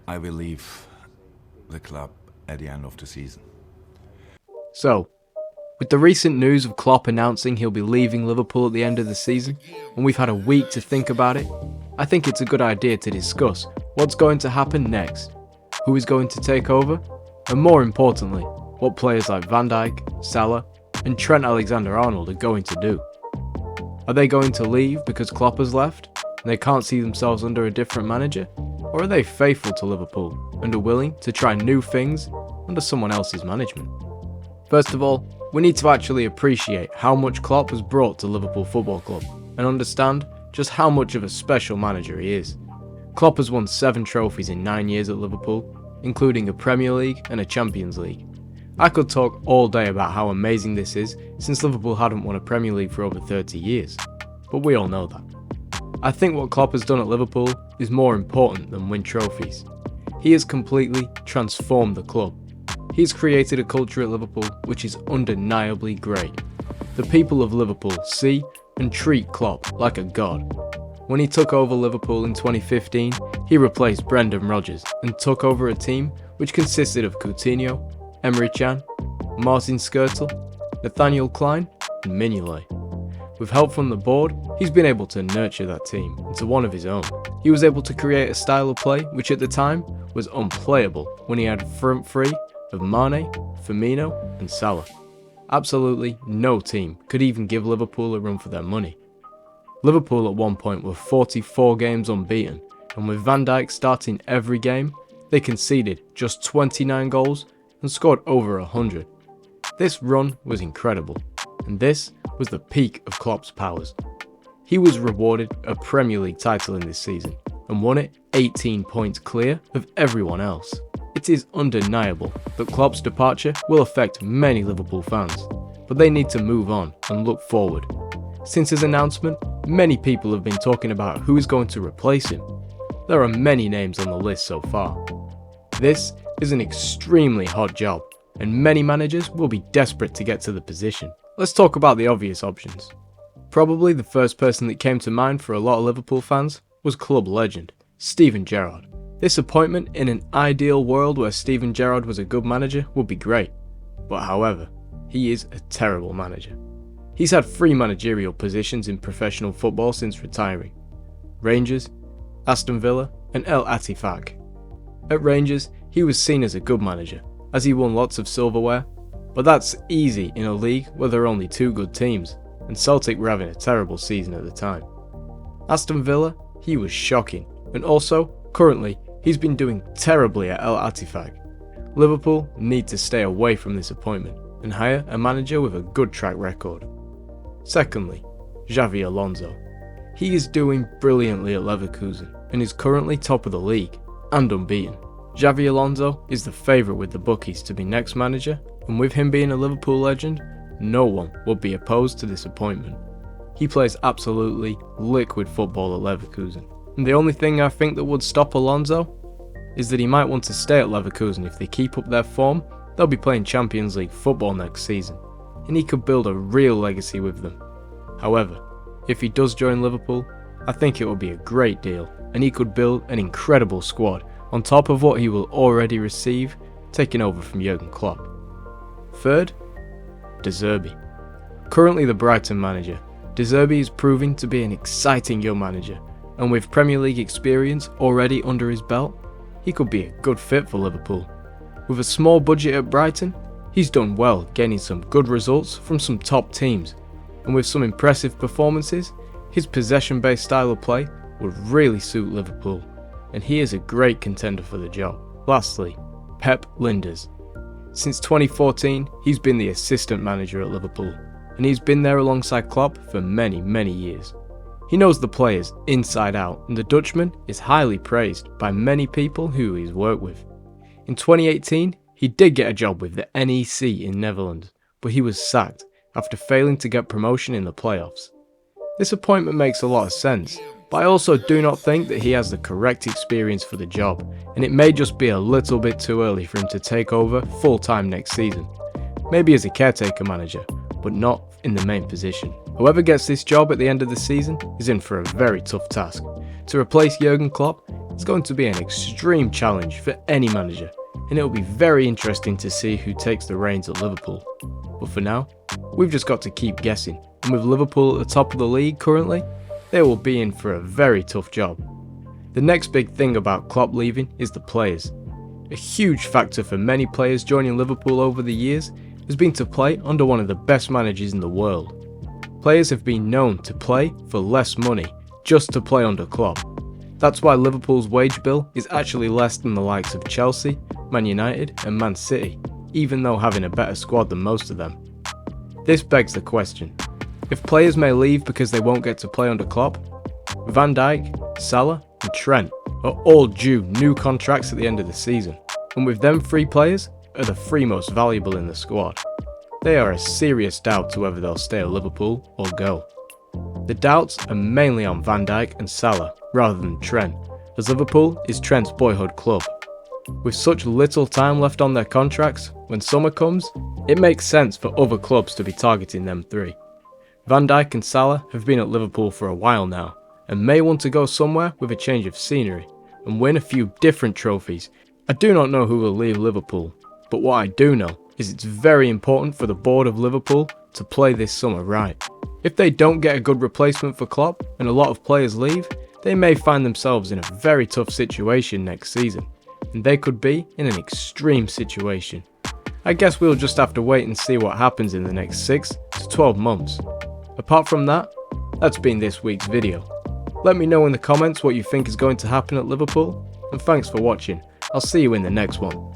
I will leave the club at the end of the season. So, with the recent news of Klopp announcing he'll be leaving Liverpool at the end of the season, and we've had a week to think about it, I think it's a good idea to discuss what's going to happen next, who is going to take over, and more importantly, what players like Van Dijk, Salah, and Trent Alexander-Arnold are going to do. Are they going to leave because Klopp has left, and they can't see themselves under a different manager? Or are they faithful to Liverpool and are willing to try new things under someone else's management? First of all, we need to actually appreciate how much Klopp has brought to Liverpool Football Club and understand just how much of a special manager he is. Klopp has won 7 trophies in 9 years at Liverpool, including a Premier League and a Champions League. I could talk all day about how amazing this is since Liverpool hadn't won a Premier League for over 30 years, but we all know that. I think what Klopp has done at Liverpool is more important than win trophies. He has completely transformed the club. He's created a culture at Liverpool which is undeniably great. The people of Liverpool see and treat Klopp like a god. When he took over Liverpool in 2015, he replaced Brendan Rodgers and took over a team which consisted of Coutinho, Emre Can, Martin Skrtel, Nathaniel Klein and Mignolet. With help from the board, he's been able to nurture that team into one of his own. He was able to create a style of play which at the time was unplayable when he had front three of Mane, Firmino and Salah. Absolutely no team could even give Liverpool a run for their money. Liverpool at one point were 44 games unbeaten, and with Van Dijk starting every game, they conceded just 29 goals and scored over 100. This run was incredible, and this was the peak of Klopp's powers. He was rewarded a Premier League title in this season, and won it 18 points clear of everyone else. It is undeniable that Klopp's departure will affect many Liverpool fans, but they need to move on and look forward. Since his announcement, many people have been talking about who is going to replace him. There are many names on the list so far. This is an extremely hot job, and many managers will be desperate to get to the position. Let's talk about the obvious options. Probably the first person that came to mind for a lot of Liverpool fans was club legend, Steven Gerrard. This appointment in an ideal world where Steven Gerrard was a good manager would be great, but however, he is a terrible manager. He's had 3 managerial positions in professional football since retiring: Rangers, Aston Villa and El Attifaq. At Rangers, he was seen as a good manager, as he won lots of silverware, but that's easy in a league where there are only 2 good teams, and Celtic were having a terrible season at the time. Aston Villa, he was shocking, and also, currently, he's been doing terribly at El Attifaq. Liverpool need to stay away from this appointment and hire a manager with a good track record. Secondly, Xabi Alonso. He is doing brilliantly at Leverkusen and is currently top of the league and unbeaten. Xabi Alonso is the favourite with the bookies to be next manager, and with him being a Liverpool legend, no one would be opposed to this appointment. He plays absolutely liquid football at Leverkusen, and the only thing I think that would stop Alonso is that he might want to stay at Leverkusen. If they keep up their form, they'll be playing Champions League football next season, and he could build a real legacy with them. However, if he does join Liverpool, I think it will be a great deal, and he could build an incredible squad on top of what he will already receive taking over from Jurgen Klopp. Third, De Zerbi. Currently the Brighton manager, De Zerbi is proving to be an exciting young manager, and with Premier League experience already under his belt, he could be a good fit for Liverpool. With a small budget at Brighton, he's done well gaining some good results from some top teams, and with some impressive performances, his possession-based style of play would really suit Liverpool, and he is a great contender for the job. Lastly, Pep Lijnders. Since 2014, he's been the assistant manager at Liverpool, and he's been there alongside Klopp for many years. He knows the players inside out, and the Dutchman is highly praised by many people who he's worked with. In 2018, he did get a job with the NEC in Netherlands, but he was sacked after failing to get promotion in the playoffs. This appointment makes a lot of sense, but I also do not think that he has the correct experience for the job, and it may just be a little bit too early for him to take over full-time next season. Maybe as a caretaker manager, but not in the main position. Whoever gets this job at the end of the season is in for a very tough task. To replace Jurgen Klopp, is going to be an extreme challenge for any manager, and it will be very interesting to see who takes the reins at Liverpool. But for now, we've just got to keep guessing, and with Liverpool at the top of the league currently, they will be in for a very tough job. The next big thing about Klopp leaving is the players. A huge factor for many players joining Liverpool over the years has been to play under one of the best managers in the world. Players have been known to play for less money just to play under Klopp. That's why Liverpool's wage bill is actually less than the likes of Chelsea, Man United and Man City, even though having a better squad than most of them. This begs the question, if players may leave because they won't get to play under Klopp, Van Dijk, Salah and Trent are all due new contracts at the end of the season, and with them three players are the three most valuable in the squad. They are a serious doubt to whether they'll stay at Liverpool or go. The doubts are mainly on Van Dijk and Salah rather than Trent, as Liverpool is Trent's boyhood club. With such little time left on their contracts, when summer comes, it makes sense for other clubs to be targeting them three. Van Dijk and Salah have been at Liverpool for a while now, and may want to go somewhere with a change of scenery, and win a few different trophies. I do not know who will leave Liverpool, but what I do know is it's very important for the board of Liverpool to play this summer right. If they don't get a good replacement for Klopp and a lot of players leave, they may find themselves in a very tough situation next season, and they could be in an extreme situation. I guess we'll just have to wait and see what happens in the next 6 to 12 months. Apart from that, that's been this week's video. Let me know in the comments what you think is going to happen at Liverpool, and thanks for watching. I'll see you in the next one.